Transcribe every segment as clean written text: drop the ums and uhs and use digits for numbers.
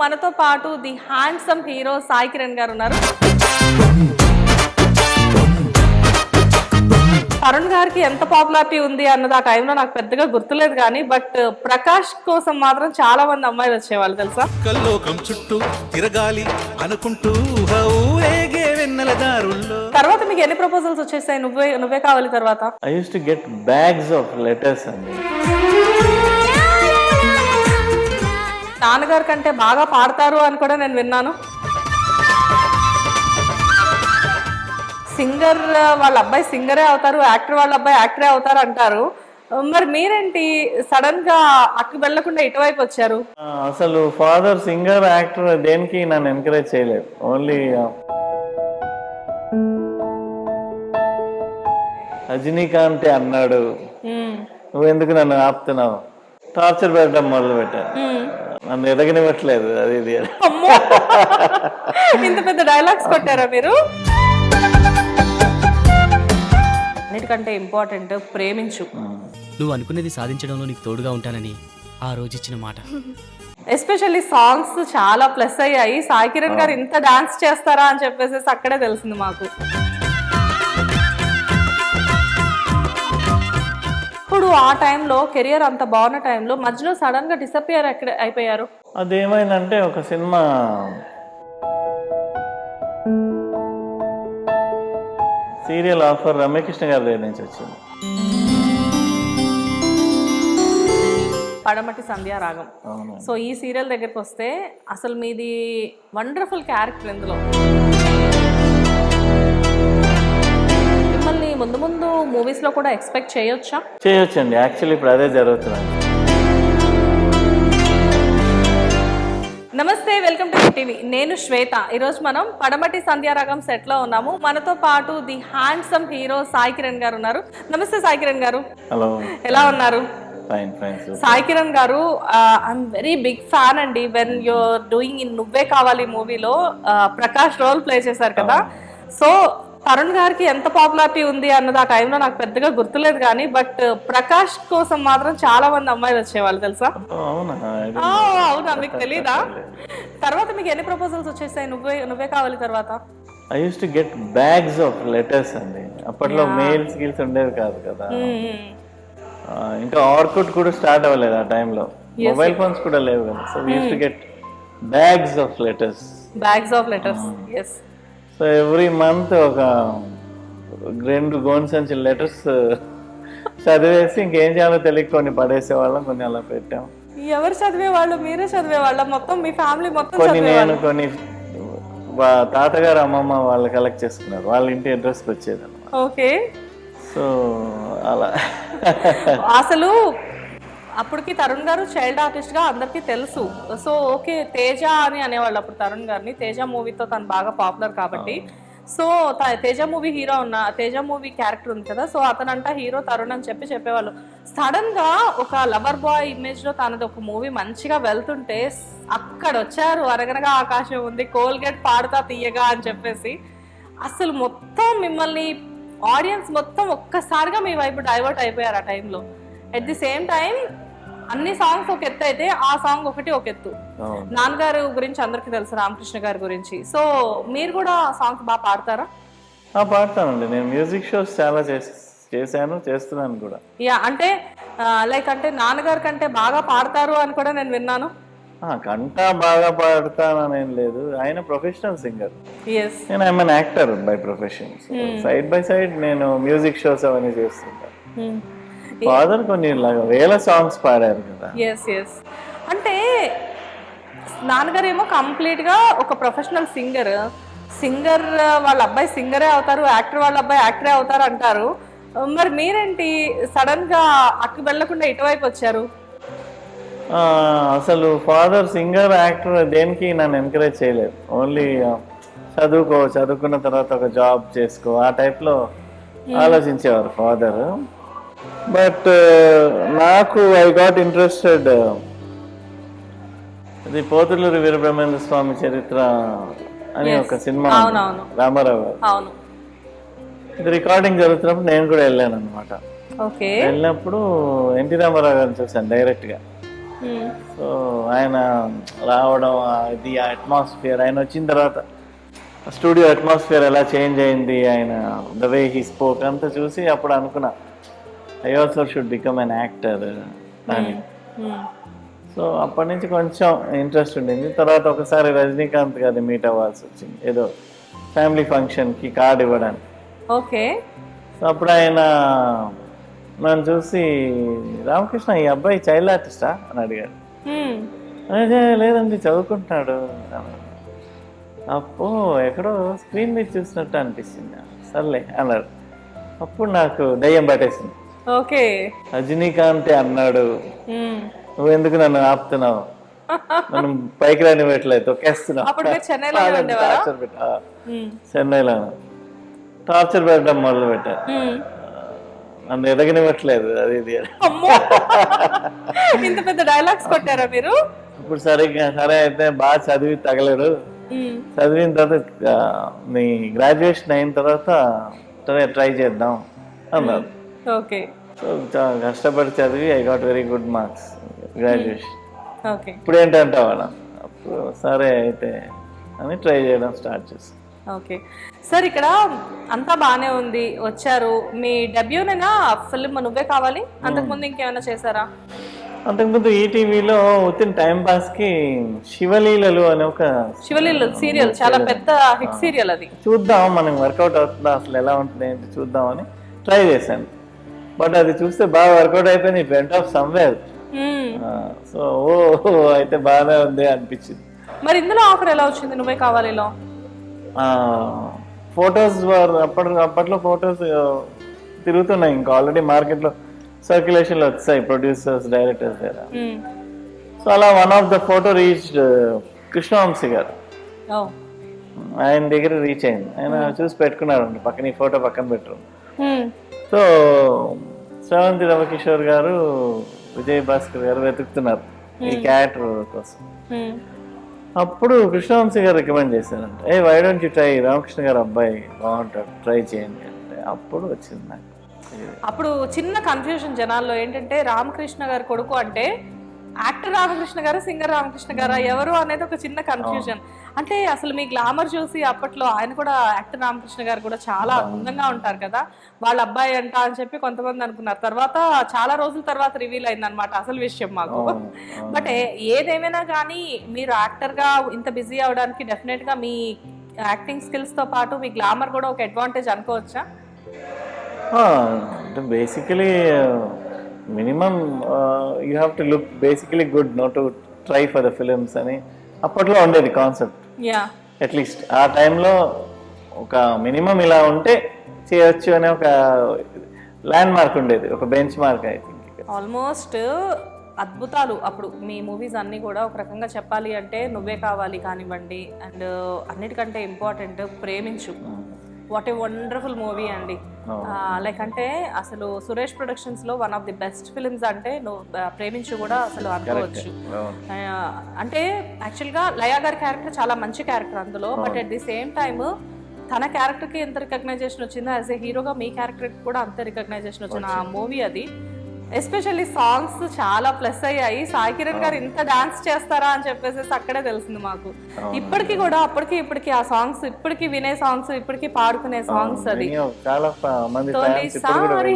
మనతో పాటు the handsome hero Sai Kiran గారు ఉన్నారు. తరుణ్ గారికి ఎంత పాపులారిటీ ఉంది అన్నది ఆ టైంలో నాకు పెద్దగా గుర్తులేదు కానీ బట్ ప్రకాష్ కోసం మాత్రం చాలా మంది అమ్మాయిలు వచ్చేవాళ్ళు తెలుసా. కల్లోకం చుట్టూ తిరగాలి అనుకుంటూ తర్వాత మీకు ఎన్ని ప్రపోజల్స్ వచ్చేసాయి నువ్వే కావాలి తర్వాత? I use to get bags of letters అండి. నాన్నగారి కంటే బాగా పాడతారు అని కూడా నేను విన్నాను. సింగర్ వాళ్ళ అబ్బాయి సింగరే అవుతారు, యాక్టర్ వాళ్ళ అబ్బాయి యాక్టరే అవుతారు అంటారు. మరి మీరేంటి సడన్ గా అక్కడికి వెళ్లకుండా ఇటువైపు వచ్చారు? అసలు ఫాదర్ సింగర్ యాక్టర్ దేనికి నన్ను ఎంకరేజ్ చేయలేదు. ఓన్లీ రజనీకాంత్ అన్నాడు, నువ్వెందుకు నన్ను ఆపుతున్నావు, టార్చర్ పెట్టడం మొదలు పెట్టాను, నన్ను ఎదగనివ్వట్లేదు, అది ఇది. ఇంత పెద్ద డైలాగ్స్ కొట్టారా మీరు? అన్నిటికంటే ఇంపార్టెంట్ ప్రేమించు. నువ్వు అనుకునేది సాధించడంలో నీకు తోడుగా ఉంటానని ఆ రోజు ఇచ్చిన మాట. ఎస్పెషల్లీ సాంగ్స్ చాలా ప్లస్ అయ్యాయి. సాయి కిరణ్ గారు ఇంత డాన్స్ చేస్తారా అని చెప్పేసి అక్కడే తెలిసింది మాకు. ఇప్పుడు ఆ టైంలో కెరియర్ అంత బాగున్న టైంలో మధ్యలో సడన్ గా డిసపియర్ అయిపోయారు. అదేమైందంటే ఒక సినిమా సీరియల్ ఆఫర్ రమ్యకృష్ణ గారి దగ్గర నుంచి వచ్చింది, పడమటి సంధ్యారాగం. సో ఈ సీరియల్ దగ్గరికి వస్తే అసలు మీది వండర్ఫుల్ క్యారెక్టర్. ఇందులో మిమ్మల్ని ముందు ముందు మూవీస్ లో కూడా ఎక్స్పెక్ట్ చేయొచ్చా? చేయొచ్చండి. యాక్చువల్లీ ఇప్పుడు అదే జరుగుతుంది. నమస్తే, వెల్కమ్ టు టీవీ. నేను శ్వేత. ఈరోజు మనం పడమటి సంధ్యారాగం సెట్ లో ఉన్నాము. మనతో పాటు the handsome hero Sai Kiran గారు ఉన్నారు. నమస్తే సాయి కిరణ్ గారు. హలో, ఎలా ఉన్నారు? Fine fine. సాయి కిరణ్ గారు, ఐఎమ్ వెరీ బిగ్ ఫ్యాన్ అండి. వెన్ యూర్ డూయింగ్ ఇన్ నువ్వే కావాలి మూవీలో ప్రకాష్ రోల్ ప్లే చేశారు కదా. సో తరుణ్ గారికి ఎంత పాపులారిటీ ఉంది అన్నది ఆ టైంలో నాకు పెద్దగా గుర్తులేదు కానీ బట్ ప్రకాష్ కోసం మాత్రం చాలా మంది అమ్మాయిలు వచ్చేవాళ్ళు తెలుసా. అవునా, మీకు తెలీదా? తర్వాత మీకు ఎన్ని ప్రపోజల్స్ వచ్చేసాయి నువ్వే కావాలి తర్వాత? I use to get bags of letters అండి. అప్పట్లో మెయిల్స్ గిల్స్ ఉండేవి కాదు కదా. ఇంకా ఆర్కుట్ కూడా స్టార్ట్ అవ్వలేదు ఆ టైంలో, మొబైల్ ఫోన్స్ కూడా లేవు కదా. So we use to get bags of letters. Yes. So every month ఒక 2 గోన్ సంచి లెటర్స్ చదివేసి ఇంకేం చేయాలో తెలియక కొన్ని పడేసేవాళ్ళం, కొన్ని అలా పెట్టాం. ఎవరు చదివేవాళ్ళు? మీరే చదివేవాళ్ళ? మొత్తం మీ ఫ్యామిలీ మొత్తం? కొన్ని నేను, కొన్ని తాతగారు అమ్మమ్మ వాళ్ళు కలెక్ట్ చేసుకున్నారు, వాళ్ళ ఇంటి అడ్రస్కి వచ్చేది అన్నమాట. ఓకే. సో అలా అసలు అప్పటికి తరుణ్ గారు చైల్డ్ ఆర్టిస్ట్ గా అందరికీ తెలుసు. సో ఓకే, తేజ అని అనేవాళ్ళు అప్పుడు తరుణ్ గారిని. తేజ మూవీతో తను బాగా పాపులర్ కాబట్టి. So Teja movie hero Teja movie character ఉంది కదా, సో అతనంట హీరో తరుణ్ అని చెప్పేవాళ్ళు. సడన్ గా ఒక లవర్ బాయ్ ఇమేజ్ లో తనది ఒక మూవీ మంచిగా వెళ్తుంటే అక్కడ వచ్చారు అరగనగా ఆకాశం ఉంది, కోల్గేట్ పాడుతా తీయగా అని చెప్పేసి అసలు మొత్తం మిమ్మల్ని ఆడియన్స్ మొత్తం ఒక్కసారిగా మీ వైపు డైవర్ట్ అయిపోయారు ఆ టైంలో. ఎట్ ది సేమ్ టైం అన్ని సాంగ్స్ ఒక ఎత్తు అయితే ఆ సాంగ్ ఒకటి ఒక ఎత్తు. నాన్నగారు గురించి అందరికి తెలుసు, రామకృష్ణ గారి గురించి. సో మీరు కూడా సాంగ్స్ బాగా పాడతారా? పాడతానండి. నేను మ్యూజిక్ షోస్ చాలా చేశాను, చేస్తున్నాను కూడా. యా, అంటే లైక్ అంటే నాన్నగారి కంటే బాగా పాడతారు అని కూడా నేను విన్నాను. కంటా బాగా పాడతాననేం లేదు, ఆయన ప్రొఫెషనల్ సింగర్, నేను I'm an actor by profession. Side by side నేను మ్యూజిక్ షోస్ అవన్నీ చేస్తుంటాను. ఫాదర్ కొన్ని వేల సాంగ్స్ పాడారు కదా. అంటే నాన్నగారు ఏమో కంప్లీట్ గా ఒక ప్రొఫెషనల్ సింగర్ వాళ్ళ అబ్బాయి సింగరే అవుతారు, యాక్టర్ వాళ్ళ అబ్బాయి యాక్టరే అవుతారు అంటారు. మరి మీరేంటి సడన్ గా అక్కడికి వెళ్లకుండా ఇటువైపు వచ్చారు? అసలు ఫాదర్ సింగర్ యాక్టర్ దేనికి నన్ను ఎంకరేజ్ చేయలేదు. ఓన్లీ చదువుకున్న తర్వాత ఒక జాబ్ చేసుకో ఆ టైప్లో ఆలోచించేవారు ఫాదర్. బట్ నాకు ఐ గాట్ ఇంట్రెస్టెడ్. ఇది పోతులూరి వీరబ్రహ్మేంద్ర స్వామి చరిత్ర అని ఒక సినిమా, రామారావు గారు. ఇది రికార్డింగ్ జరుగుతున్నప్పుడు నేను కూడా వెళ్ళాను అనమాట. వెళ్ళినప్పుడు ఎన్టీ రామారావు గారిని చూసాను డైరెక్ట్గా. సో ఆయన రావడం అది అట్మాస్ఫియర్, ఆయన వచ్చిన తర్వాత స్టూడియో అట్మాస్ఫియర్ ఎలా చేంజ్ అయింది, ఆయన ద వే హీ స్పోక్ అంతా చూసి అప్పుడు అనుకున్నా I also should become an actor అని. సో అప్పటి నుంచి కొంచెం ఇంట్రెస్ట్ ఉండింది. తర్వాత ఒకసారి రజనీకాంత్ గారిని మీట్ అవ్వాల్సి వచ్చింది ఏదో ఫ్యామిలీ ఫంక్షన్కి కార్డు ఇవ్వడానికి. ఓకే. సో అప్పుడు ఆయన నన్ను చూసి రామకృష్ణ ఈ అబ్బాయి చైల్డ్ ఆర్టిస్టా అని అడిగాడు. అదే లేదండి చదువుకుంటున్నాడు అన్నాడు. అప్పో ఎక్కడో స్క్రీన్ మీద చూసినట్టు అనిపిస్తుంది. సర్లే అన్నాడు. అప్పుడు నాకు దయ్యం పట్టేసింది. ఓకే. రజనీకాంత్ అన్నాడు, నువ్వు ఎందుకు నన్ను ఆపుతున్నావు, నన్ను పైకి రానివ్వట్లేదు, తొక్కేస్తున్నావు. చెన్నైలో టార్చర్ పెట్టడం మొదలు పెట్టారు, నన్ను ఎదగనివ్వట్లేదు అది ఇది. ఇంత పెద్ద డైలాగ్స్ కొట్టారా మీరు? ఇప్పుడు సరే అయితే బాగా చదివి తగలడు, చదివిన తర్వాత నీ గ్రాడ్యుయేషన్ అయిన తర్వాత ట్రై చేద్దాం అన్నారు. ఓకే. సో కష్టపడి చదివి I got very good marks graduation. Okay. ఇప్పుడు ఏంటంటావా అప్పుడు సరే అయితే అని ట్రై చేయడం స్టార్ట్ చేస్తాను. ఓకే సార్, ఇక్కడ అంతా బాగానే ఉంది, వచ్చారు, మీ డెబ్యూనేనా ఫిల్మ్ నువ్వే కావాలి, అంతకుముందు ఇంకేమైనా చేశారా? అంతకుముందు ఈటీవీలో వితిన్ టైం పాస్ కి శివలీలలు అనే ఒక శివలీలలు సీరియల్ చాలా పెద్ద హిట్ సీరియల్, అది చూద్దాం మనం వర్కౌట్ అవుతుందా అసలు ఎలా ఉంటుంది ఏంటి చూద్దామని ట్రై చేశాను. బట్ అది చూస్తే బాగా వర్కౌట్ అయిపోయింది, it went off somewhere. So ఓ అయితే బాగానే ఉంది అనిపించింది. మరి ఇందులో ఆఫర్ ఎలా వచ్చింది నువ్వే కావాలిలో? ఫొటోస్ అప్పట్లో ఫొటోస్ తిరుగుతున్నాయి, ఇంకా ఆల్రెడీ మార్కెట్లో సర్క్యులేషన్లో వచ్చాయి ప్రొడ్యూసర్స్ డైరెక్టర్స్ దగ్గర. సో అలా one of the photo reached Krishna Vamsi గారు, ఆయన దగ్గర రీచ్ అయింది. ఆయన చూసి పెట్టుకున్నారు పక్కన ఈ ఫోటో పక్కన పెట్టరు. సో శ్రవంతి రవికిషోర్ గారు, విజయ్ భాస్కర్ గారు వెతుకుతున్నారు ఈ క్యారెక్టర్ కోసం. అప్పుడు కృష్ణవంశీ గారు రికమెండ్ చేశారంట, why don't you try, Ramakrishna garu అబ్బాయి బాగుంటాడు, ట్రై చేయండి అంటే. అప్పుడు వచ్చింది నాకు. అప్పుడు చిన్న కన్ఫ్యూజన్ జనాల్లో ఏంటంటే రామకృష్ణ గారు కొడుకు అంటే యాక్టర్ రామకృష్ణ గారు, సింగర్ రామకృష్ణ గారా ఎవరు అనేది ఒక చిన్న కన్ఫ్యూజన్. అంటే అసలు మీ గ్లామర్ చూసి అప్పట్లో ఆయన కూడా యాక్టర్ రామకృష్ణ గారు కూడా చాలా అందంగా ఉంటారు కదా, వాళ్ళ అబ్బాయి అంట అని చెప్పి కొంతమంది అనుకున్నారు. తర్వాత చాలా రోజుల తర్వాత రివీల్ అయింది అనమాట అసలు విషయం మాకు. బట్ ఏదేమైనా కానీ మీరు యాక్టర్ గా ఇంత బిజీ అవడానికి డెఫినెట్ గా మీ యాక్టింగ్ స్కిల్స్ తో పాటు మీ గ్లామర్ కూడా ఒక అడ్వాంటేజ్ అనుకోవచ్చా? అంటే basically minimum you have to look basically good, no to try for the films అని అప్పట్లో ఉండేది కాన్సెప్ట్. అట్లీస్ట్ ఆ టైంలో ఒక మినిమం ఇలా ఉంటే చేయొచ్చు అనే ఒక ల్యాండ్ మార్క్ ఉండేది, ఒక bench mark. I think almost అద్భుతాలు అప్పుడు మీ మూవీస్ అన్నీ కూడా ఒక రకంగా చెప్పాలి అంటే నువ్వే కావాలి కానివ్వండి, అండ్ అన్నిటికంటే ఇంపార్టెంట్ ప్రేమించు, వాట్ ఏ వండర్ఫుల్ మూవీ అండి. లైక్ అంటే అసలు సురేష్ ప్రొడక్షన్స్ లో one of the best films అంటే నువ్వు ప్రేమించు కూడా అసలు అనుకోవచ్చు. అంటే యాక్చువల్గా లయా గారి క్యారెక్టర్ చాలా మంచి క్యారెక్టర్ అందులో, but at the same time తన క్యారెక్టర్కి ఎంత రికగ్నైజేషన్ వచ్చిందో యాజ్ ఏ హీరోగా మీ క్యారెక్టర్కి కూడా అంత రికగ్నైజేషన్ వచ్చిన ఆ మూవీ అది. ఎస్పెషల్లీ సాంగ్స్ చాలా ప్లస్ అయ్యాయి. సాయి కిరణ్ గారు ఇంత డాన్స్ చేస్తారా అని చెప్పేసి అక్కడే తెలిసింది మాకు. ఇప్పటికి కూడా అప్పటికి ఇప్పటికి ఆ సాంగ్స్ ఇప్పటికి వినే సాంగ్స్, ఇప్పటికి పాడుకునే సాంగ్స్. అది తొలిసారి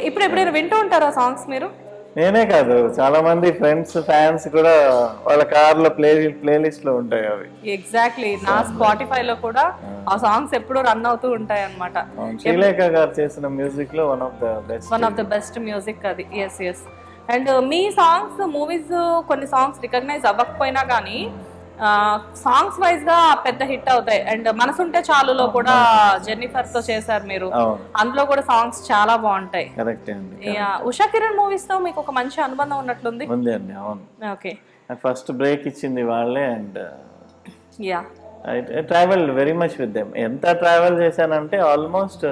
ఇప్పుడు ఎప్పుడైనా వింటూ ఉంటారా సాంగ్స్ మీరు? నేనే కాదు, చాలా మంది ఫ్రెండ్స్ ఫ్యాన్స్ కూడా వాళ్ళ కార్ లో ప్లేలిస్ట్ లో ఉంటాయి అవి. ఎగ్జాక్ట్లీ, నా స్పాటిఫై లో కూడా ఆ సాంగ్స్ ఎప్పుడు రన్ అవుతూ ఉంటాయి అన్నమాట. శ్రీలేఖ గారు చేసిన మ్యూజిక్ లో one of the best music అది. ఎస్. అండ్ మీ సాంగ్స్ మూవీస్ కొన్ని సాంగ్స్ రికగ్నైజ్ అవ్వకపోయినా కానీ సాంగ్స్ వైజ్ గా పెద్ద హిట్ అవుతాయి. అండ్ మనసుంటే చాలులో కూడా జెన్నిఫర్ తో చేశారు మీరు, అందులో కూడా సాంగ్స్ చాలా బాగుంటాయి. ఉషా కిరణ్ మూవీస్ తో మీకు ఒక మంచి అనుబంధం ఉన్నట్లుంది. ఓకే, ఫస్ట్ బ్రేక్ ఇచ్చింది వాళ్ళే. And I travelled very much with them. ఎంత ట్రావెల్ చేశానంటే ఆల్మోస్ట్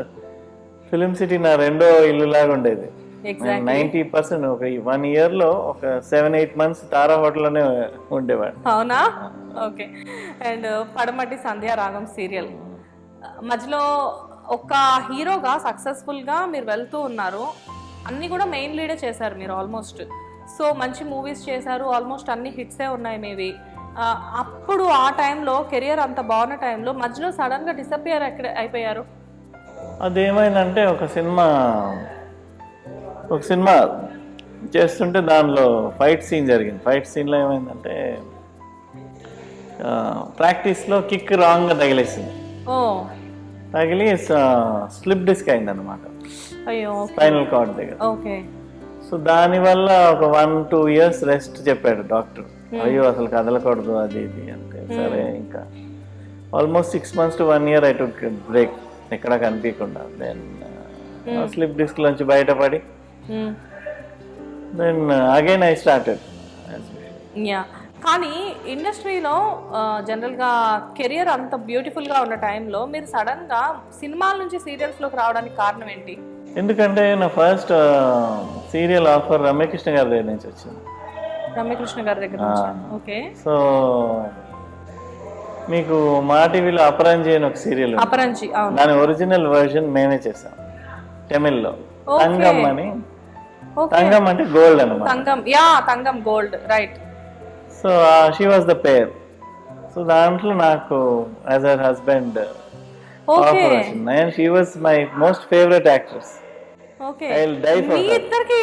ఫిలిం సిటీ నా రెండో ఇల్లు లాగా ఉండేది. 90% ఒక 1 year లో ఒక 7-8 months తారా హోటల్లోనే ఉండేవాడు. అవునా? ఓకే. అండ్ పడమటి సంధ్యా రాగం సీరియల్ మధ్యలో ఒక హీరోగా సక్సెస్ఫుల్ గా మీరు వెళ్తూ ఉన్నారు. అన్నీ కూడా మెయిన్ లీడే చేశారు మీరు ఆల్మోస్ట్. సో మంచి మూవీస్ చేశారు, ఆల్మోస్ట్ అన్ని హిట్సే ఉన్నాయి మీవి. అప్పుడు ఆ టైంలో కెరియర్ అంత బాగున్న టైంలో మధ్యలో సడన్గా డిసప్పియర్ అయిపోయారు. అదేమైందంటే ఒక సినిమా చేస్తుంటే దానిలో ఫైట్ సీన్ జరిగింది. ఫైట్ సీన్లో ఏమైందంటే ప్రాక్టీస్లో కిక్ రాంగ్గా తగిలేసింది. ఓ తగిలి స్లిప్ డిస్క్ అయింది అనమాట అయ్యో. స్పైనల్ కార్డ్ దగ్గర. ఓకే. సో దానివల్ల ఒక 1-2 years రెస్ట్ చెప్పాడు డాక్టర్. అయ్యో అసలు కదలకూడదు అది ఇది అంటే సరే ఇంకా almost 6 months to 1 year I took break, ఎక్కడ కనిపించకుండా. దెన్ స్లిప్ డిస్క్ నుంచి బయటపడి then again I started. Yeah. కానీ ఇండస్ట్రీలో జనరల్గా కెరియర్ అంత బ్యూటిఫుల్గా ఉన్న టైంలో మీరు సడన్గా సినిమాల నుంచి సీరియల్స్లోకి రావడానికి కారణం ఏంటి? ఎందుకంటే నా ఫస్ట్ సీరియల్ ఆఫర్ రమ్యకృష్ణ గారి దగ్గర నుంచి వచ్చింది. రమ్యకృష్ణ గారి దగ్గర నుంచి. ఓకే. సో మీకు మా టీవీలో అపరంజి అని ఒక సీరియల్, అపరంజి, అవును. దాని ఒరిజినల్ వర్షన్ మేమే చేసాం తమిళ్లో. తంగం అని, తంగం అంటే గోల్డ్ అనమాట. తంగం, యా తంగం gold, right. So she was the pair. So దాంట్లో నాకు యాజ్ అ హస్బెండ్ ఆఫర్ వచ్చింది and she was my most favourite actress. Okay. I will die for me ఇద్దరికి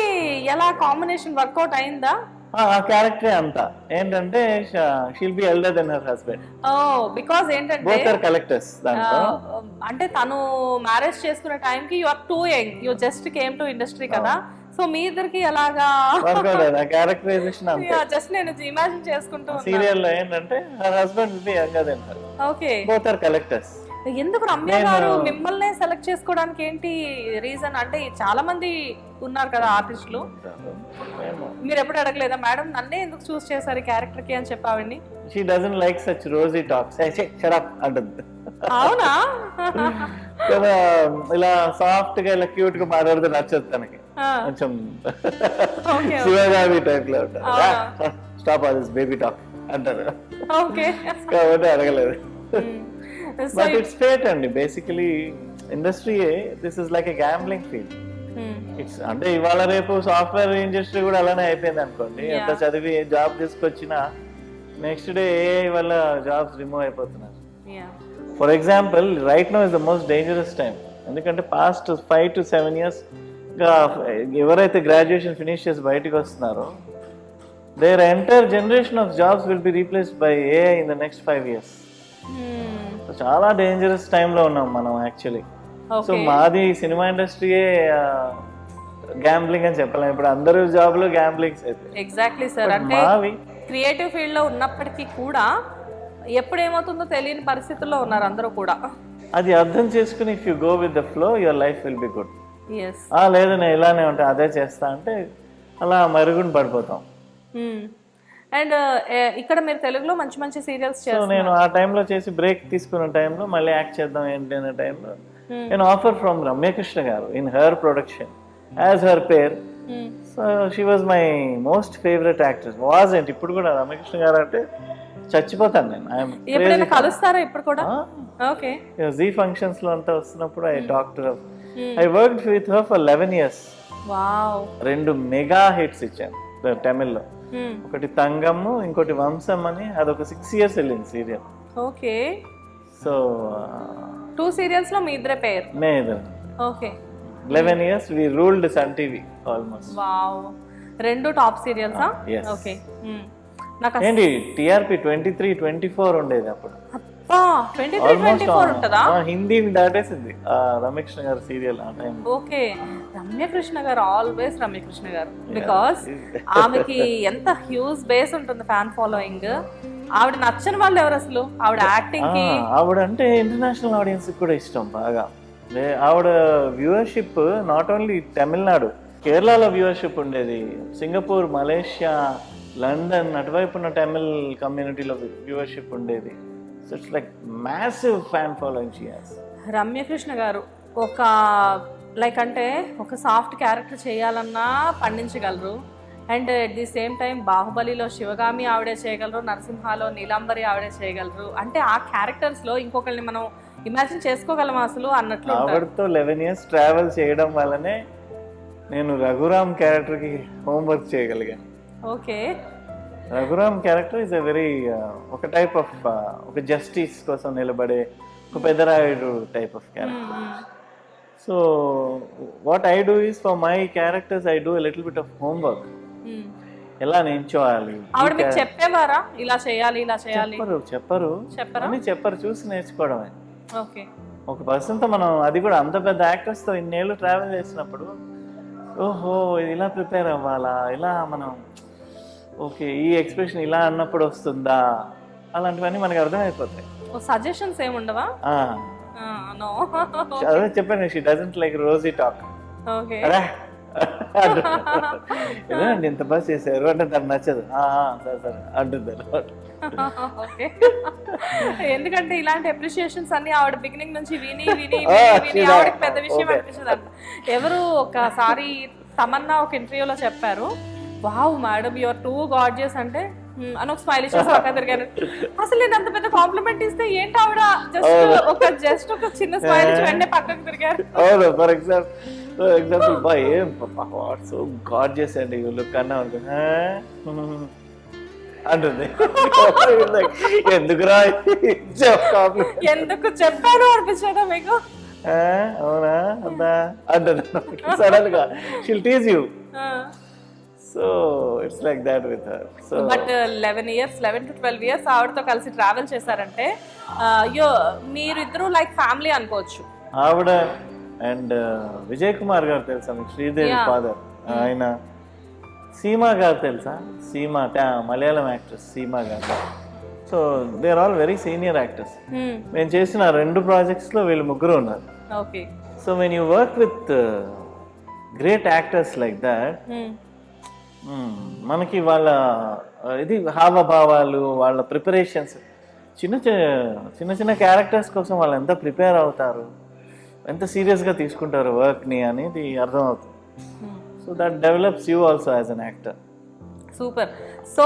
ఎలా కాంబినేషన్ వర్కౌట్ అయిందా? ఆ క్యారెక్టరే అంతా ఏంటంటే she'll be elder then her husband. Oh because ఏంటంటే బోత్ ఆర్ కలెక్టర్స్ దాంట్లో. అంటే తను మ్యారేజ్ చేసుకునే టైంకి you are too young, you just came to industry కదా. సో మీ ఇద్దరికి ఎలాగా వర్కౌట్ అయ్యింది ఆ క్యారెక్టరైజేషన్ అంతా. జస్ట్ నేను ఇమాజిన్ చేసుకుంటూ సీరియల్ లో ఏంటంటే her husband will be younger than her. Okay. Both are collectors. ఎందుకు రమ్య గారు మిమ్మల్ని సెలెక్ట్ చేసుకోవడానికి ఏంటి రీజన్? అంటే చాలా మంది ఉన్నారు కదా ఆర్టిస్టులు, మీరు ఎప్పుడు అడగలేదా మేడం నన్నే ఎందుకు చూస్ చేశారు క్యారెక్టర్ కి అని చెప్పావండి? She doesn't like such rosy talks. Shut up అంటుంది. అవునా? కదా ఇలా సాఫ్ట్ గా ఇలా క్యూట్ గా మాట్లాడితే నచ్చదు తనకి. కొంచెం శివగామి టైప్ లో ఉంటారు. Stop all this baby talk అంటారు. ఓకే. కాబట్టి అడగలేదు. బట్ ఇట్స్ ఫేట్ అండి. Basically industry this is like a gambling field. It's అంటే ఇవాళ రేపు సాఫ్ట్వేర్ ఇండస్ట్రీ కూడా అలానే అయిపోయింది అనుకోండి. ఎంత చదివి జాబ్ తీసుకొచ్చినా నెక్స్ట్ డే ఏఐ వల్ల జాబ్స్ రిమూవ్ అయిపోతున్నారు. For example right now is the most dangerous time. ఎందుకంటే పాస్ట్ 5 to 7 years గా ఎవరైతే గ్రాడ్యుయేషన్ ఫినిష్ చేసి బయటకు వస్తున్నారో their entire generation of jobs will be replaced by AI in the next 5 years. చాలా dangerous టైంలో ఉన్నాం మనం యాక్చువల్లీ. సో మాది సినిమా ఇండస్ట్రీయే గ్యాంబ్లింగ్ అని చెప్పలేం. ఇప్పుడు అందరూ జాబ్ లో గ్యాంబ్లింగ్స్ అయితే. Exactly sir. అంటే క్రియేటివ్ ఫీల్డ్ లో ఉన్నప్పటికీ కూడా ఎప్పుడు ఏమవుతుందో తెలియని పరిస్థితుల్లో ఉన్నారు అందరూ కూడా. అది అర్థం చేసుకుని if you go with the flow your life will be good. Yes. లేదు నేను ఇలానే ఉంటా అదే చేస్తా అంటే అలా మరుగున పడిపోతాం. అండ్ ఇక్కడ మీరు తెలుగులో మంచి మంచి సీరియల్స్ చేస్తారు. నేను ఆ టైంలో చేసి బ్రేక్ తీసుకున్న టైంలో మళ్ళీ యాక్ట్ చేద్దాం ఏంటి అనే టైంలో నేను ఆఫర్ ఫ్రమ్ రమ్యకృష్ణ గారు in her production as her pair. So she was my most favourite actress. Was ఏంటి ఇప్పుడు కూడా రమ్యకృష్ణ గారు అంటే చచ్చిపోతాను నేను. కలుస్తారా ఇప్పుడు కూడా? ఓకే. జీ ఫంక్షన్స్ లో అంతా వస్తున్నప్పుడు I talk to her. I worked with her for 11 years. Wow. 2 mega hits ఇచ్చాను తమిళ్లో. ఒకటి తంగము, ఇంకోటి వంశం అని. అదొక 6 years వెళ్ళింది సీరియల్. ఓకే. సో 2 సీరియల్స్ లో మీ ఇద్దరే పేరు? మే ఇద్దరు. Okay. 11 years we ruled Sun TV almost. Wow. 2 top serials. Okay. నాకు ఏంటి టిఆర్పి 23-24 ఉండేది అప్పుడు. 23-24 ఉంటదా? హిందీ దాటేసింది రమ్యకృష్ణ గారు సీరియల్ ఆ టైం. ఓకే. రమ్యకృష్ణ గారు ఆల్వేస్ రమ్యకృష్ణ గారు బికాస్ ఆమెకి ఎంత హ్యూజ్ బేస్ ఉంటుంది ఫ్యాన్ ఫాలోయింగ్. ఆవిడ నచ్చని వాళ్ళు ఎవరు అసలు? ఆవిడ యాక్టింగ్ కి ఆవిడ అంటే ఇంటర్నేషనల్ ఆడియన్స్ కూడా ఇష్టం బాగా. ఆవిడ వ్యూవర్షిప్ నాట్ ఓన్లీ తమిళనాడు, కేరళలో వ్యూవర్షిప్ ఉండేది, సింగపూర్, మలేషియా, లండన్ అటువైపు ఉన్న తమిళ్ కమ్యూనిటీలో వ్యూవర్షిప్ ఉండేది. So it's like massive fan following she has. Ramya Krishna garu ఒక లైక్ అంటే ఒక సాఫ్ట్ క్యారెక్టర్ చేయాలన్నా పండించగలరు. And at the same time బాహుబలిలో శివగామి ఆవిడే చేయగలరు, నరసింహాలో నీలాంబరి ఆవిడే చేయగలరు. అంటే ఆ క్యారెక్టర్స్లో ఇంకొకరిని మనం ఇమాజిన్ చేసుకోగలం అసలు అన్నట్లు. ఆవిడతో 11 years ట్రావెల్ చేయడం వల్లనే నేను రఘురామ్ క్యారెక్టర్కి హోంవర్క్ చేయగలిగాను. Okay. Raghuram character is a very ఒక టైప్ ఆఫ్ ఒక జస్టిస్ కోసం నిలబడే ఒక Peddarayudu type of character. So what I do is for my characters I do a little bit of homework. ఎలా నేర్చుకోవాలి ఆవిడ మీకు చెప్పేవారా ఇలా చేయాలి ఇలా చేయాలి? చెప్పరు అని చెప్పరు, చూసి నేర్చుకోవడమే. ఓకే. ఒక పర్సన్తో మనం, అది కూడా అంత పెద్ద యాక్టర్స్తో ఇన్నేళ్ళు ట్రావెల్ చేసినప్పుడు, ఓహో ఇలా ప్రిపేర్ అవ్వాలా, ఇలా మనం ఓకే ఈ ఎక్స్ప్రెషన్ ఇలా అన్నప్పుడు వస్తుందా, అలాంటివన్నీ మనకి అర్థమైపోతాయి. సజెషన్స్ ఏముండవా? నో. అదే చెప్పాను, she doesn't like rosy talk. Okay. ఏదండి ఇంత బాగా చేశారు అంటే తనకు నచ్చదు, సరే సరే అంటుంది. ఓకే. ఎందుకంటే ఇలాంటి అప్రిషియేషన్స్ అన్ని ఆవిడ బిగినింగ్ నుంచి విని విని విని ఆవిడకి పెద్ద విషయం అనిపించదు అంట. ఎవరు ఒకసారి తమన్నా ఒక ఇంటర్వ్యూలో చెప్పారు, wow madam your two gorgeous అంటే అని ఒక స్మైల్ ఇచ్చేసి పక్క తిరిగాను. అసలు నేను అంత పెద్ద కాంప్లిమెంట్ ఇస్తే ఏంటి ఆవిడ జస్ట్ ఒక చిన్న స్మైల్ ఇచ్చి వెంటనే పక్కకు తిరిగారు. అవును, ఫర్ ఎగ్జాంపుల్ బాయ్ ఏం సో గార్జియస్ అండి లుక్ అన్నా అంటుంది. ఎందుకురా ఎందుకు చెప్పాను అనిపించదా మీకు? అవునా అందా అంటుంది సడన్ గా. She'll tease you. So it's like that with her. So but 11 to 12 years ఆవిడతో కలిసి ట్రావెల్ చేశారంటే మీరిద్దరూ లైక్ ఫ్యామిలీ అనుకోవచ్చు. ఆవిడ అండ్ విజయ్ కుమార్ గారు తెలుసా మీకు, శ్రీదేవి ఫాదర్, ఆయన. సీమా గారు తెలుసా, Seema Malayalam actress Seema garu. So they are all very senior actors. మేము చేసిన 2 ప్రాజెక్ట్స్లో వీళ్ళు ముగ్గురు ఉన్నారు. Okay. So when you work with great actors like that, మనకి వాళ్ళ ఇది హావభావాలు, వాళ్ళ ప్రిపరేషన్స్, చిన్న చిన్న క్యారెక్టర్స్ కోసం వాళ్ళు ఎంత ప్రిపేర్ అవుతారు, ఎంత సీరియస్గా తీసుకుంటారు వర్క్ని అనేది అర్థమవుతుంది. So that develops you also as an actor. Super. So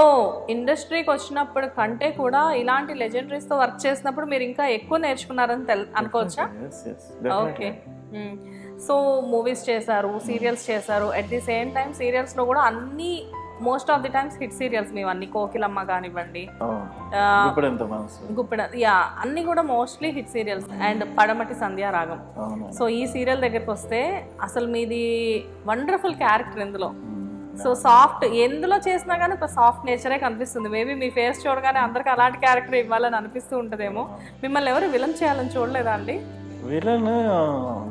ఇండస్ట్రీకి వచ్చినప్పుడు కంటే కూడా ఇలాంటి లెజెండరీస్తో వర్క్ చేసినప్పుడు మీరు ఇంకా ఎక్కువ నేర్చుకున్నారని అనుకోవచ్చా? ఓకే. సో మూవీస్ చేశారు, సీరియల్స్ చేశారు, అట్ ది సేమ్ టైం సీరియల్స్లో కూడా అన్ని most of the times hit serials మీవన్నీ. కోకిలమ్మ కానివ్వండి, గుప్పెడ, యా అన్ని కూడా మోస్ట్లీ హిట్ సీరియల్స్. అండ్ పడమటి సంధ్యారాగం. సో ఈ సీరియల్ దగ్గరికి వస్తే అసలు మీది వండర్ఫుల్ క్యారెక్టర్ ఇందులో. సో సాఫ్ట్, ఎందులో చేసినా కానీ ఒక సాఫ్ట్ నేచరే కనిపిస్తుంది. మేబీ మీ ఫేస్ చూడగానే అందరికి అలాంటి క్యారెక్టర్ ఇవ్వాలని అనిపిస్తూ ఉంటుందేమో. మిమ్మల్ని ఎవరు విలన్ చేయాలని చూడలేదా అండి? విలన్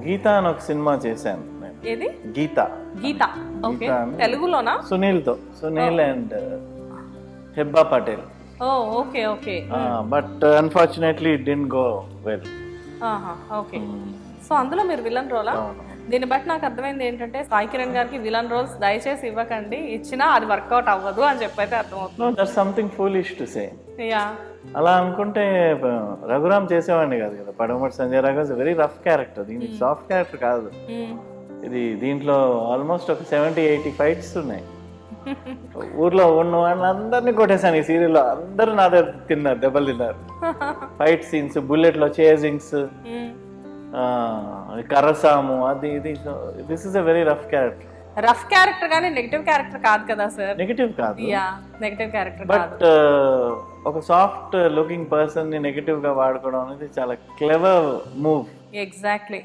గీత అని ఒక సినిమా చేశాను. ఏది? గీత. గీత. ఓకే. తెలుగులోనా? Sunil and Hebah Patel. Okay okay. But unfortunately it didn't go well. Okay. So అందులో మీరు విలన్ రోలా? దీన్ని బట్టి నాకు అర్థమైంది ఏంటంటే సాయి కిరణ్ గారికి విలన్ రోల్స్ దయచేసి ఇవ్వకండి, ఇచ్చినా అది వర్కౌట్ అవ్వదు అని చెప్పైతే అర్థమవుతుంది. That's something foolish to say. Yeah. అలా అనుకుంటే రఘురామ్ చేసేవాడిని కాదు కదా. పడమటి Sanjay Raghav is very rough character, దీనికి సాఫ్ట్ క్యారెక్టర్ కాదు ఇది. దీంట్లో ఆల్మోస్ట్ ఒక 70-80 ఫైట్స్ ఉన్నాయి. ఊర్లో ఉన్న వాళ్ళందరినీ కొట్టేశాను ఈ సీరియల్లో. అందరూ నా దగ్గర తిన్నారు, దెబ్బలు తిన్నారు. ఫైట్ సీన్స్, బుల్లెట్లో చేజింగ్స్, కర్రసాము, అది ఇది. This is a very rough character. Rough character కానీ నెగటివ్ క్యారెక్టర్ కాదు కదా సార్? నెగటివ్ కాదు, నెగటివ్ క్యారెక్టర్. బట్ ఒక సాఫ్ట్ లుకింగ్ పర్సన్ ని నెగటివ్ గా వాడుకోవడం అనేది చాలా క్లెవర్ మూవ్. ఎగ్జాక్ట్లీ.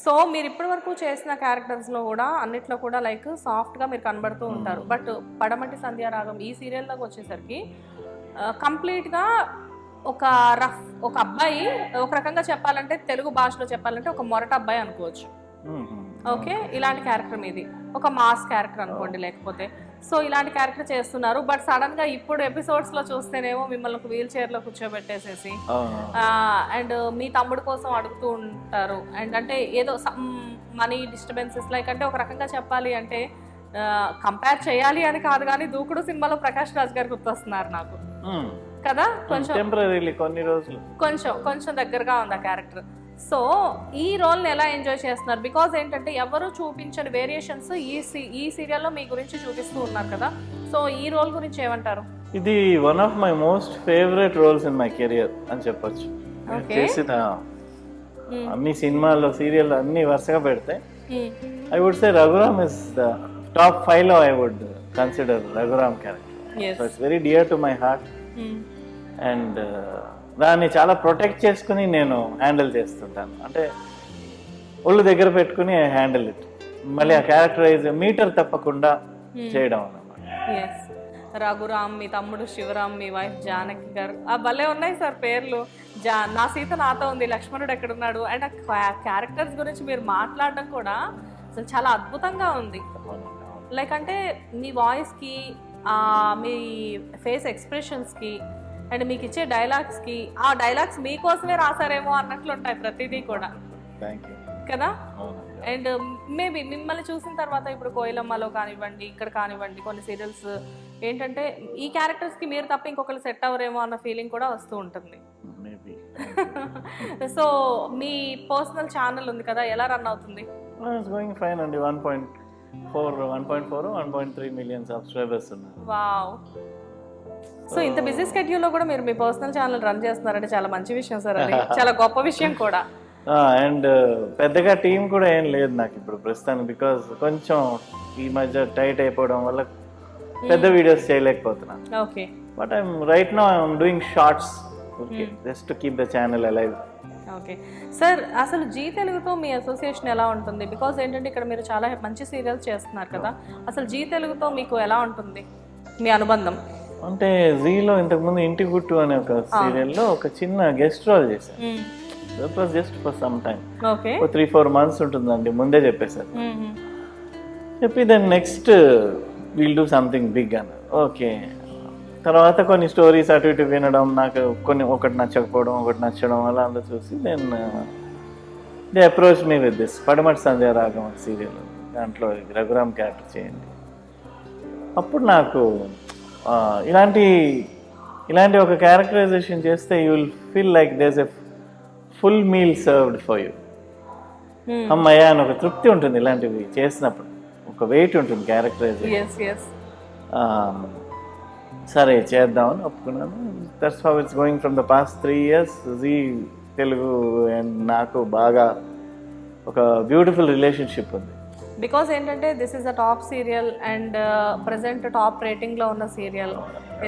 సో మీరు ఇప్పటి వరకు చేసిన క్యారెక్టర్స్ లో కూడా అన్నిట్లో కూడా లైక్ సాఫ్ట్ గా మీరు కనబడుతూ ఉంటారు. బట్ పడమటి సంధ్యారాగం ఈ సీరియల్లోకి వచ్చేసరికి కంప్లీట్ గా ఒక రఫ్, ఒక అబ్బాయి, ఒక రకంగా చెప్పాలంటే తెలుగు భాషలో చెప్పాలంటే ఒక మొరట అబ్బాయి అనుకోవచ్చు. ఓకే. ఇలాంటి క్యారెక్టర్ మీది ఒక మాస్ క్యారెక్టర్ అనుకోండి లేకపోతే. సో ఇలాంటి క్యారెక్టర్ చేస్తున్నారు. బట్ సడన్ గా ఇప్పుడు ఎపిసోడ్స్ లో చూస్తేనేమో మిమ్మల్ని ఒక వీల్ చైర్ లో కూర్చోబెట్టేసేసి అండ్ మీ తమ్ముడు కోసం అడుగుతూ ఉంటారు. అండ్ అంటే ఏదో మనీ డిస్టర్బెన్సెస్ లైక్, అంటే ఒక రకంగా చెప్పాలి అంటే కంపేర్ చేయాలి అని కాదు కానీ దూకుడు సినిమాలో ప్రకాష్ రాజ్ గారు గుర్తొస్తున్నారు నాకు కదా. కొంచెం కొన్ని రోజులు కొంచెం దగ్గరగా ఉంది ఆ క్యారెక్టర్. సో ఈ రోల్ని ఎలా ఎంజాయ్ చేస్తున్నారు? బికాజ్ ఏంటంటే ఎవరు చూపించని వేరియేషన్స్ ఈ సీరియల్లో మీ గురించి చూపిస్తూ ఉన్నారు కదా. సో ఈ రోల్ గురించి ఏమంటారు? ఇది one of my most favourite roles in my career అని చెప్పొచ్చు. చేసిన అన్ని సినిమాల్లో, సీరియల్ అన్ని వరుసగా పెడితే I would say Raghuram is the top 5 lo I would consider Raghuram character. Yes. So it's very dear to my heart. And దాన్ని చాలా ప్రొటెక్ట్ చేసుకుని నేను హ్యాండిల్ చేస్తుంటాను. అంటే ఒళ్ళు దగ్గర పెట్టుకుని హ్యాండిల్ ఇట్. మళ్ళీ ఆ క్యారెక్టరైజ్ మీటర్ తప్పకుండా చేయడం అన్నమాట. ఎస్, రఘురామ్, మీ తమ్ముడు శివరామ్, మీ వైఫ్ జానకి గారు, ఆ భలే ఉన్నాయి సార్ పేర్లు. నా సీత నాతో ఉంది, లక్ష్మణుడు ఎక్కడున్నాడు, అండ్ ఆ క్యారెక్టర్స్ గురించి మీరు మాట్లాడడం కూడా అసలు చాలా అద్భుతంగా ఉంది. లైక్ అంటే మీ వాయిస్కి, మీ ఫేస్ ఎక్స్ప్రెషన్స్కి, అండ్ మీకు ఇచ్చే డైలాగ్స్కి, ఆ డైలాగ్స్ మీకోసమే రాసారేమో అన్నట్లు ఉంటాయి ప్రతిదీ కూడా కదా. అండ్ మేబీ మిమ్మల్ని చూసిన తర్వాత ఇప్పుడు కోయిలమ్మలో కానివ్వండి, ఇక్కడ కానివ్వండి, కొన్ని సీరియల్స్ ఏంటంటే ఈ క్యారెక్టర్స్కి మీరు తప్ప ఇంకొకరు సెట్ అవ్వరేమో అన్న ఫీలింగ్ కూడా వస్తూ ఉంటుంది. సో మీ పర్సనల్ ఛానల్ ఉంది కదా, ఎలా రన్ అవుతుంది? గోయింగ్ ఫైన్ అండి. 1.3 మిలియన్ సబ్స్క్రైబర్స్ ఉన్నారు. వావ్. సో ఇంత బిజీ స్కెడ్యూల్లో కూడా మీరు మీ పర్సనల్ ఛానల్ రన్ చేస్తున్నారంటే చాలా మంచి విషయం సార్, అది చాలా గొప్ప విషయం కూడా. అండ్ పెద్దగా టీం కూడా ఏం లేదు నాకు ఇప్పుడు ప్రస్తుతానికి, బికాస్ కొంచెం ఈ మధ్య టైట్ అయిపోవడం వల్ల పెద్ద వీడియోస్ చేయలేకపోతున్నాను. Okay. But right now I'm doing shorts just to keep the channel alive. Okay sir, అసలు జీ తెలుగుతో మీ అసోసియేషన్ ఎలా ఉంటుంది? బికాజ్ ఏంటంటే ఇక్కడ మీరు చాలా మంచి సీరియల్స్ చేస్తున్నారు కదా, అసలు జీ తెలుగుతో మీకు ఎలా ఉంటుంది మీ అనుబంధం? అంటే జీలో ఇంతకుముందు ఇంటి గుట్టు అనే ఒక సీరియల్లో ఒక చిన్న గెస్ట్ రోల్ చేశాను. That was just for some time. Okay. 3-4 months ఉంటుందండి, ముందే చెప్పేశారు. చెప్పి then next will do something big అన్నారు. ఓకే. తర్వాత కొన్ని స్టోరీస్ అటు ఇటు వినడం, నాకు ఒకటి నచ్చకపోవడం, ఒకటి నచ్చడం, అలా అంతా చూసి then they approach me with this Padamati Sandhya రాగం సీరియల్, దాంట్లో రఘురామ్ క్యారెక్టర్ చేయండి. అప్పుడు నాకు ఇలాంటి ఒక క్యారెక్టరైజేషన్ చేస్తే you will feel like this a full meal served for you. అమ్మయ్య అని ఒక తృప్తి ఉంటుంది ఇలాంటివి చేసినప్పుడు, ఒక వెయిట్ ఉంటుంది క్యారెక్టరైజేషన్. సరే చేద్దామని ఒప్పుకున్నాను. That's how it's going from the past 3 years. Zee Telugu and నాకు బాగా ఒక బ్యూటిఫుల్ రిలేషన్షిప్ ఉంది. బికాజ్ ఏంటంటే this is a top serial and present top రేటింగ్లో ఉన్న సీరియల్.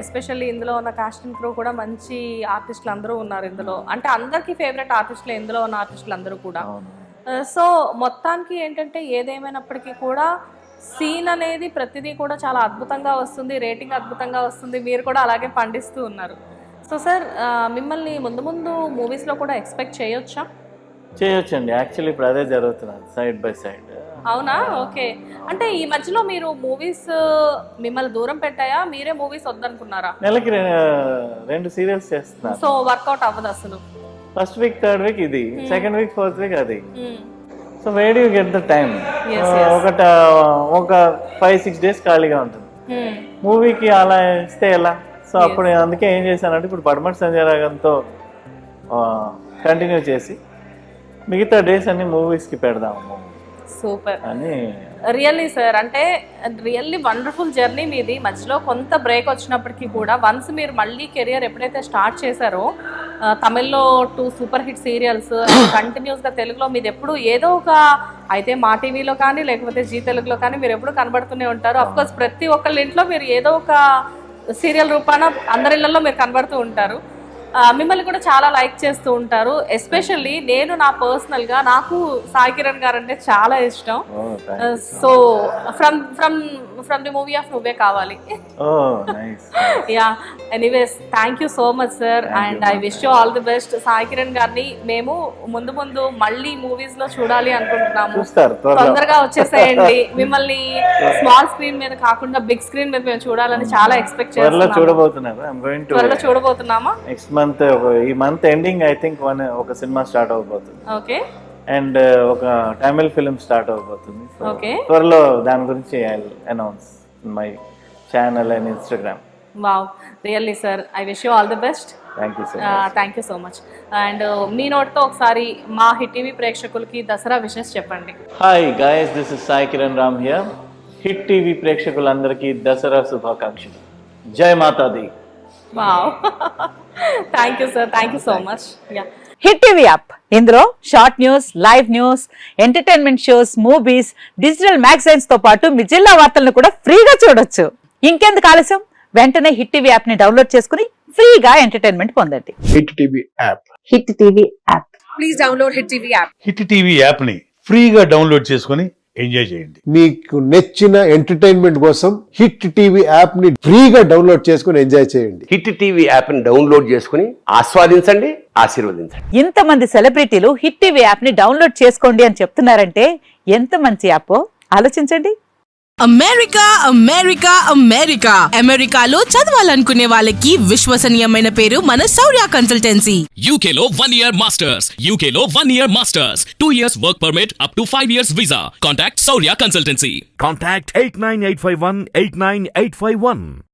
ఎస్పెషల్లీ ఇందులో ఉన్న కాస్ట్ అండ్ క్రూ కూడా మంచి ఆర్టిస్టులు అందరూ ఉన్నారు ఇందులో. అంటే అందరికీ ఫేవరెట్ ఆర్టిస్టులు ఇందులో ఉన్న ఆర్టిస్టులు అందరూ కూడా. సో మొత్తానికి ఏంటంటే ఏదేమైనప్పటికీ కూడా సీన్ అనేది ప్రతిదీ కూడా చాలా అద్భుతంగా వస్తుంది, రేటింగ్ అద్భుతంగా వస్తుంది, మీరు కూడా అలాగే పండిస్తూ ఉన్నారు. సో సార్, మిమ్మల్ని ముందు ముందు మూవీస్లో కూడా ఎక్స్పెక్ట్ చేయొచ్చండి. యాక్చువల్లీ ఇప్పుడు అదే జరుగుతున్నది, సైడ్ బై సైడ్. అవునా? ఓకే. అంటే ఈ మధ్యలో మీరు మూవీస్ మిమ్మల్ని దూరం పెట్టాయా, మీరే మూవీస్ వద్దనుకున్నారా? నెలకి 2 సీరియల్స్ చేస్తున్నారు. సో వర్కౌట్ అవ్వదు అసలు. ఫస్ట్ వీక్, థర్డ్ వీక్ ఇది, సెకండ్ వీక్, ఫోర్త్ వీక్ అది. So where do you get the time? ఒక 5-6 days ఖాళీగా ఉంటుంది. మూవీకి అలా ఇస్తే ఎలా? సో అప్పుడు అందుకే ఏం చేశానంటే ఇప్పుడు పడమటి సంధ్యా రాగంతో కంటిన్యూ చేసి మిగతా డేస్ అన్ని మూవీస్కి పెడదాము. సూపర్ అని. రియల్లీ సార్, అంటే రియల్లీ వండర్ఫుల్ జర్నీ మీది. మధ్యలో కొంత బ్రేక్ వచ్చినప్పటికీ కూడా వన్స్ మీరు మళ్ళీ కెరియర్ ఎప్పుడైతే స్టార్ట్ చేశారో, తమిళ్లో 2 సూపర్ హిట్ సీరియల్స్, కంటిన్యూస్గా తెలుగులో మీది ఎప్పుడు ఏదో ఒక, అయితే మా టీవీలో కానీ లేకపోతే జీ తెలుగులో కానీ మీరు ఎప్పుడు కనబడుతూనే ఉంటారు. అఫ్కోర్స్ ప్రతి ఒక్కళ్ళ ఇంట్లో మీరు ఏదో ఒక సీరియల్ రూపాన అందరి ఇళ్లలో మీరు కనబడుతూ ఉంటారు. మిమ్మల్ని కూడా చాలా లైక్ చేస్తూ ఉంటారు. ఎస్పెషల్లీ నేను పర్సనల్గా నాకు సాయి కిరణ్ గారు అంటే చాలా ఇష్టం. So from the movie of నువ్వే కావాలి. Yeah, anyways thank you so much sir, and I wish you all the best. Sai Kiran గారిని మేము ముందు మళ్ళీ మూవీస్ లో చూడాలి అనుకుంటున్నాము. తొందరగా వచ్చేసేయండి. మిమ్మల్ని స్మాల్ స్క్రీన్ మీద కాకుండా బిగ్ స్క్రీన్ మీద మేము చూడాలని చాలా ఎక్స్పెక్ట్ చేస్తున్నాము. త్వరలో చూడబోతున్నామా? ఈ మంత్ ఎండింగ్ ఐ థింక్ ఒక సినిమా స్టార్ట్ అవబోతుంది. ఓకే. అండ్ ఒక తమిళ్ ఫిల్మ్ స్టార్ట్ అవబోతుంది. ఓకే. త్వరలో దాని గురించి I will announce in my channel and Instagram. Wow, really sir, I wish you all the best. Thank you so much. And మీ నోట్తో ఒకసారి మా హిట్ టీవీ ప్రేక్షకులకి దసరా విషెస్ చెప్పండి. Hi guys, this is Sai Kiran Ram here. Hit TV ప్రేక్షకులందరికీ దసరా శుభాకాంక్షలు. జై మాతాది. Wow, thank you sir, thank you so much. Yeah, hit TV app ఇందులో short news, live news, entertainment shows, movies, digital magazines తో పాటు మీ జిల్లా వార్తలను కూడా ఫ్రీగా చూడొచ్చు. ఇంకెందుకు ఆలస్యం, వెంటనే హిట్ టీవీ యాప్ ని డౌన్లోడ్ చేసుకుని ఫ్రీగా ఎంటర్టైన్మెంట్ పొందండి. Hit TV app. Hit TV app. Hit TV యాప్ని ఫ్రీగా డౌన్లోడ్ చేసుకొని ఎంజాయ్ చేయండి. మీకు నచ్చిన ఎంటర్టైన్మెంట్ కోసం హిట్ టీవీ యాప్ ని ఫ్రీగా డౌన్లోడ్ చేసుకుని ఎంజాయ్ చేయండి. హిట్ టీవీ యాప్ ని డౌన్లోడ్ చేసుకుని ఆస్వాదించండి, ఆశీర్వదించండి. ఇంతమంది సెలబ్రిటీలు హిట్ టీవీ యాప్ ని డౌన్లోడ్ చేసుకోండి అని చెప్తున్నారంటే ఎంత మంచి యాప్ ఆలోచించండి. అమెరికా అమెరికా అమెరికా అమెరికాలో చదవాలనుకునే వాళ్ళకి విశ్వసనీయమైన పేరు మన శౌర్య కన్సల్టెన్సీ. UK లో 1 year masters. UK లో 1 year masters. 2 years work permit up to 5 years visa. Contact Saurya Consultancy. Contact 89851 89851.